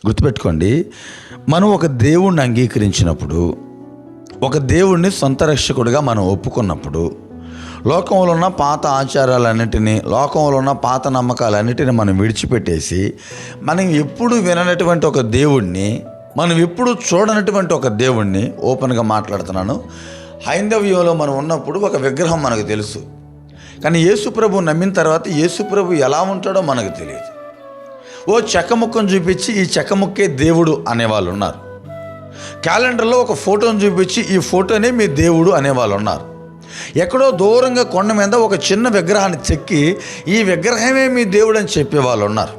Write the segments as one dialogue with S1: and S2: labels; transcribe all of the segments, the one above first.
S1: గుర్తుపెట్టుకోండి, మనం ఒక దేవుణ్ణి అంగీకరించినప్పుడు, ఒక దేవుణ్ణి సొంత రక్షకుడిగా మనం ఒప్పుకున్నప్పుడు, లోకంలో ఉన్న పాత ఆచారాలన్నిటినీ, లోకంలో ఉన్న పాత నమ్మకాలన్నిటిని మనం విడిచిపెట్టేసి, మనం ఎప్పుడు విననటువంటి ఒక దేవుణ్ణి, మనం ఎప్పుడు చూడనటువంటి ఒక దేవుణ్ణి, ఓపెన్గా మాట్లాడుతున్నాను, హైందవ్యంలో మనం ఉన్నప్పుడు ఒక విగ్రహం మనకు తెలుసు, కానీ యేసుప్రభు నమ్మిన తర్వాత యేసుప్రభు ఎలా ఉంటాడో మనకు తెలియదు. ఓ చెక్కముక్కను చూపించి ఈ చెక్కముక్కే దేవుడు అనేవాళ్ళు ఉన్నారు. క్యాలెండర్లో ఒక ఫోటోను చూపించి ఈ ఫోటోనే మీ దేవుడు అనేవాళ్ళు ఉన్నారు. ఎక్కడో దూరంగా కొండ మీద ఒక చిన్న విగ్రహాన్ని చెక్కి ఈ విగ్రహమే మీ దేవుడు అని చెప్పేవాళ్ళు ఉన్నారు.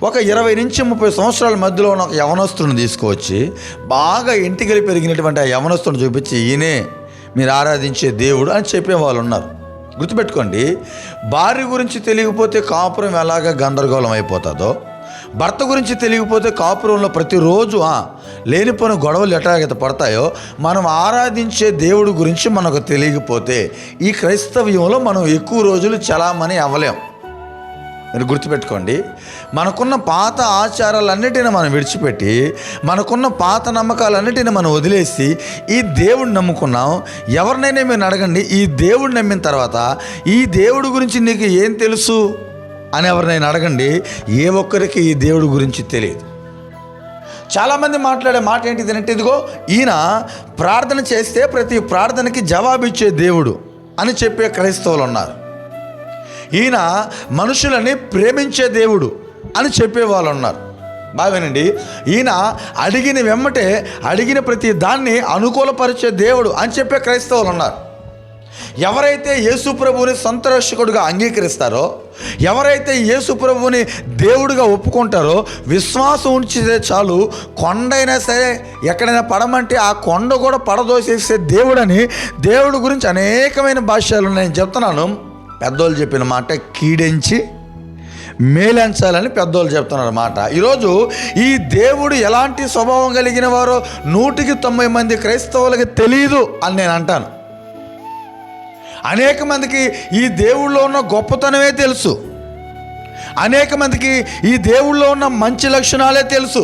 S1: ఒక 20 నుంచి 30 సంవత్సరాల మధ్యలో ఉన్న ఒక యవనస్తుని తీసుకువచ్చి బాగా ఇంటికి పెరిగినటువంటి ఆ యవనస్తుని చూపించి ఈయనే మీరు ఆరాధించే దేవుడు అని చెప్పేవాళ్ళు ఉన్నారు. గుర్తుపెట్టుకోండి, భార్య గురించి తెలియకపోతే కాపురం ఎలాగ గందరగోళం అయిపోతుందో, భర్త గురించి తెలియకపోతే కాపురంలో ప్రతిరోజు లేనిపోయిన గొడవలు ఎట్లాగైతే పడతాయో, మనం ఆరాధించే దేవుడి గురించి మనకు తెలియకపోతే ఈ క్రైస్తవ్యంలో మనం ఎక్కువ రోజులు చలామణి అవ్వలేం. మీరు గుర్తుపెట్టుకోండి, మనకున్న పాత ఆచారాలన్నిటిని మనం విడిచిపెట్టి, మనకున్న పాత నమ్మకాలన్నిటిని మనం వదిలేసి ఈ దేవుడిని నమ్ముకున్నాం. ఎవరినైనా మీరు అడగండి, ఈ దేవుడిని నమ్మిన తర్వాత ఈ దేవుడి గురించి నీకు ఏం తెలుసు అని ఎవరినైనా అడగండి, ఏ ఒక్కరికి ఈ దేవుడి గురించి తెలియదు. చాలామంది మాట్లాడే మాట ఏంటిది అంటే, ఇదిగో ఈయన ప్రార్థన చేస్తే ప్రతి ప్రార్థనకి జవాబిచ్చే దేవుడు అని చెప్పే క్రైస్తవులు ఉన్నారు. ఈయన మనుషులని ప్రేమించే దేవుడు అని చెప్పేవాళ్ళు ఉన్నారు. బావేనండి, ఈయన అడిగిన వెమ్మటే అడిగిన ప్రతి దాన్ని అనుకూలపరిచే దేవుడు అని చెప్పే క్రైస్తవులు ఉన్నారు. ఎవరైతే యేసు ప్రభువుని సొంత రక్షకుడిగా అంగీకరిస్తారో, ఎవరైతే యేసు ప్రభువుని దేవుడిగా ఒప్పుకుంటారో, విశ్వాసం ఉంచితే చాలు కొండైనా సరే ఎక్కడైనా పడమంటే ఆ కొండ కూడా పడదోసేసే దేవుడని దేవుడి గురించి అనేకమైన భాష్యాలు నేను చెప్తున్నాను. పెద్దోళ్ళు చెప్పిన మాట కీడించి మేలెంచాలని పెద్దోళ్ళు చెప్తున్నారు మాట. ఈరోజు ఈ దేవుడు ఎలాంటి స్వభావం కలిగిన వారో 100కి 90 మంది క్రైస్తవులకి తెలియదు అని నేను అంటాను. అనేక మందికి ఈ దేవుళ్ళో ఉన్న గొప్పతనమే తెలుసు, అనేక మందికి ఈ దేవుళ్ళో ఉన్న మంచి లక్షణాలే తెలుసు.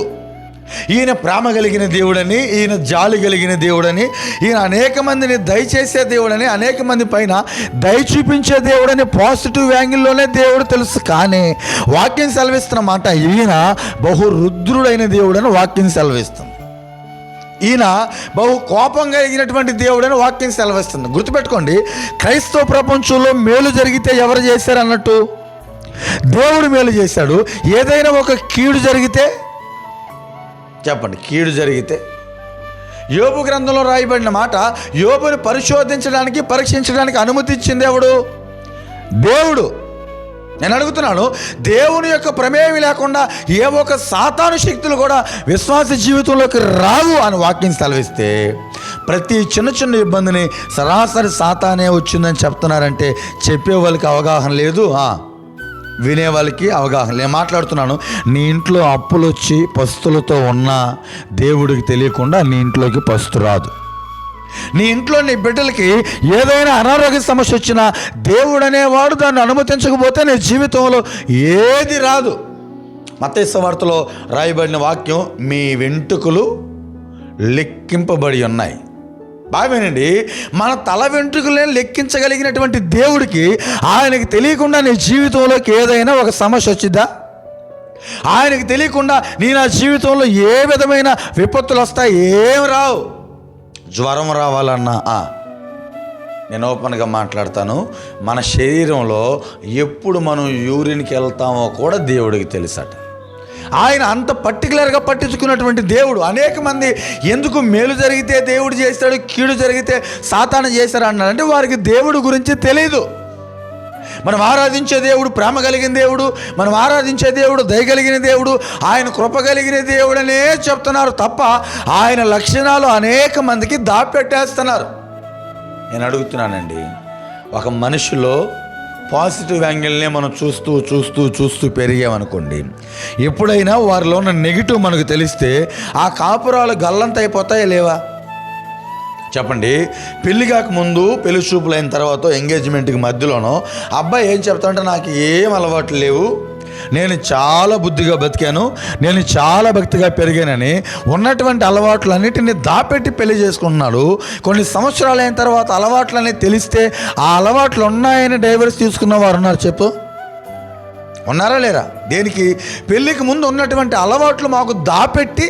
S1: ఈయన ప్రేమ కలిగిన దేవుడని, ఈయన జాలి కలిగిన దేవుడని, ఈయన అనేక మందిని దయచేసే దేవుడని, అనేక మంది పైన దయ చూపించే దేవుడని పాజిటివ్ యాంగిల్లోనే దేవుడు తెలుసు. కానీ వాక్యం సెలవిస్తున్న మాట, ఈయన బహు రుద్రుడైన దేవుడని వాక్యం సెలవిస్తుంది. ఈయన బహు కోపం కలిగినటువంటి దేవుడని వాక్యం సెలవిస్తుంది. గుర్తుపెట్టుకోండి, క్రైస్తవ ప్రపంచంలో మేలు జరిగితే ఎవరు చేశారు అన్నట్టు? దేవుడు మేలు చేశాడు. ఏదైనా ఒక కీడు జరిగితే చెప్పండి, కీడు జరిగితే యోబు గ్రంథంలో రాయబడిన మాట, యోబుని పరిశోధించడానికి పరీక్షించడానికి అనుమతి ఇచ్చింది ఎవడు? దేవుడు. నేను అడుగుతున్నాను, దేవుని యొక్క ప్రమేయం లేకుండా ఏ ఒక్క సాతాను శక్తులు కూడా విశ్వాస జీవితంలోకి రావు అని వాక్యం సెలవిస్తే, ప్రతి చిన్న చిన్న ఇబ్బందిని సరాసరి సాతానే వచ్చిందని చెప్తున్నారంటే చెప్పే వాళ్ళకి అవగాహన లేదు, వినేవాళ్ళకి అవగాహన. నేను మాట్లాడుతున్నాను, నీ ఇంట్లో అప్పులు వచ్చి పస్తులతో ఉన్నా దేవుడికి తెలియకుండా నీ ఇంట్లోకి పస్తు రాదు. నీ ఇంట్లో నీ బిడ్డలకి ఏదైనా అనారోగ్య సమస్య వచ్చినా దేవుడు అనేవాడు దాన్ని అనుమతించకపోతే నీ జీవితంలో ఏది రాదు. మత్తయి సువార్తలో రాయబడిన వాక్యం, మీ వెంట్రుకలు లెక్కింపబడి ఉన్నాయి. బావేనండి, మన తల వెంట్రుకలే లెక్కించగలిగినటువంటి దేవుడికి ఆయనకి తెలియకుండా నీ జీవితంలోకి ఏదైనా ఒక సమస్య వచ్చిద్దా? ఆయనకి తెలియకుండా నా జీవితంలో ఏ విధమైన విపత్తులు వస్తాయి? ఏం రావు. జ్వరం రావాలన్నా నేను ఓపెన్గా మాట్లాడతాను, మన శరీరంలో ఎప్పుడు మనం యూరిన్కి వెళ్తామో కూడా దేవుడికి తెలుసట. ఆయన అంత పర్టికులర్గా పట్టించుకున్నటువంటి దేవుడు. అనేక మంది ఎందుకు మేలు జరిగితే దేవుడు చేస్తాడు, కీడు జరిగితే సాతాను చేశాడు అన్నారంటే వారికి దేవుడు గురించి తెలియదు. మనం ఆరాధించే దేవుడు ప్రేమ కలిగిన దేవుడు, మనం ఆరాధించే దేవుడు దయ కలిగిన దేవుడు, ఆయన కృప కలిగిన దేవుడనే చెప్తున్నారు తప్ప ఆయన లక్షణాలు అనేక మందికి దాపెట్టేస్తున్నారు. నేను అడుగుతున్నానండి, ఒక మనిషిలో పాజిటివ్ యాంగిల్నే మనం చూస్తూ చూస్తూ చూస్తూ పెరిగామనుకోండి, ఎప్పుడైనా వారిలో ఉన్న నెగిటివ్ మనకు తెలిస్తే ఆ కాపురాలు గల్లంత అయిపోతాయా లేవా? చెప్పండి. పెళ్లి కాకముందు, పెళ్లి చూపులు అయిన తర్వాత, ఎంగేజ్మెంట్కి మధ్యలోనో అబ్బాయి ఏం చెప్తాడంటే, నాకు ఏం అలవాట్లు లేవు, నేను చాలా బుద్ధిగా బతికాను, నేను చాలా భక్తిగా పెరిగానని ఉన్నటువంటి అలవాట్లన్నిటిని దాపెట్టి పెళ్లి చేసుకుంటున్నాడు. కొన్ని సంవత్సరాలు అయిన తర్వాత అలవాట్లనే తెలిస్తే ఆ అలవాట్లు ఉన్నాయని డైవర్స్ తీసుకున్న వారు ఉన్నారు. చెప్పు, ఉన్నారా లేరా? దేనికి? పెళ్ళికి ముందు ఉన్నటువంటి అలవాట్లు మాకు దాపెట్టి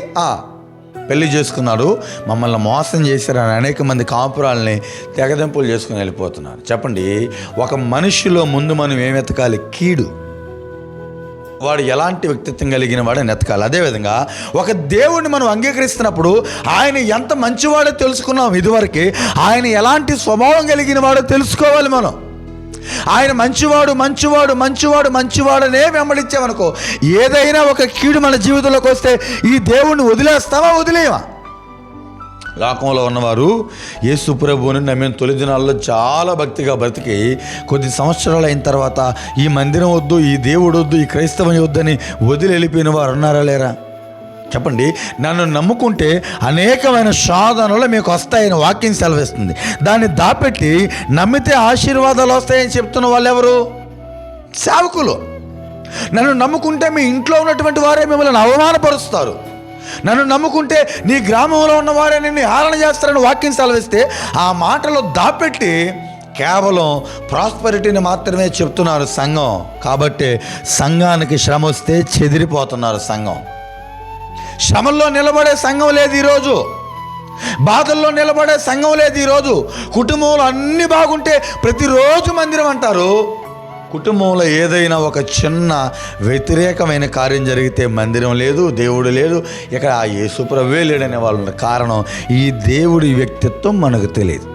S1: పెళ్లి చేసుకున్నాడు, మమ్మల్ని మోసం చేశారని అనేక మంది కాపురాలని తెగదెంపులు చేసుకుని వెళ్ళిపోతున్నారు. చెప్పండి, ఒక మనిషిలో ముందు మనం ఏం ఎతకాలి? కీడు. వాడు ఎలాంటి వ్యక్తిత్వం కలిగిన వాడని ఎతకాలి. అదేవిధంగా ఒక దేవుడిని మనం అంగీకరిస్తున్నప్పుడు ఆయన ఎంత మంచివాడో తెలుసుకున్నాం. ఇదివరకు ఆయన ఎలాంటి స్వభావం కలిగిన వాడో తెలుసుకోవాలి మనం. ఆయన మంచివాడు మంచివాడు మంచివాడు మంచివాడనే వెంబడించామనుకో, ఏదైనా ఒక కీడు మన జీవితంలోకి వస్తే ఈ దేవుణ్ణి వదిలేస్తామా వదిలేయమా? లోకంలో ఉన్నవారు యేసు ప్రభువుని నమ్మిన తొలి దినాల్లో చాలా భక్తిగా బ్రతికి కొద్ది సంవత్సరాలు అయిన తర్వాత ఈ మందిరం వద్దు, ఈ దేవుడు వద్దు, ఈ క్రైస్తవం వద్దని వదిలి వెళ్ళిపోయిన వారు ఉన్నారా లేరా? చెప్పండి. నన్ను నమ్ముకుంటే అనేకమైన సాధనలు మీకు వస్తాయని వాక్యం సెలవిస్తుంది. దాన్ని దాపెట్టి నమ్మితే ఆశీర్వాదాలు వస్తాయని చెప్తున్న వాళ్ళు ఎవరు? సేవకులు. నన్ను నమ్ముకుంటే మీ ఇంట్లో ఉన్నటువంటి వారే మిమ్మల్ని అవమానపరుస్తారు. నన్ను నమ్ముకుంటే నీ గ్రామంలో ఉన్నవారే నిన్ను హేళన చేస్తారని వాక్యం సెలవిస్తే ఆ మాటలు దాపెట్టి కేవలం ప్రాస్పరిటీని మాత్రమే చెప్తున్నారు సంఘం. కాబట్టి సంఘానికి శ్రమ వస్తే చెదిరిపోతున్నారు. సంఘం శ్రమల్లో నిలబడే సంఘం లేదు ఈరోజు, బాధల్లో నిలబడే సంఘం లేదు ఈరోజు. కుటుంబంలో అన్నీ బాగుంటే ప్రతిరోజు మందిరం అంటారు. కుటుంబంలో ఏదైనా ఒక చిన్న వ్యతిరేకమైన కార్యం జరిగితే మందిరం లేదు, దేవుడు లేదు, ఇక్కడ యేసు ప్రభువే లేడనే వాళ్ళు. కారణం ఈ దేవుడి వ్యక్తిత్వం మనకు తెలియదు.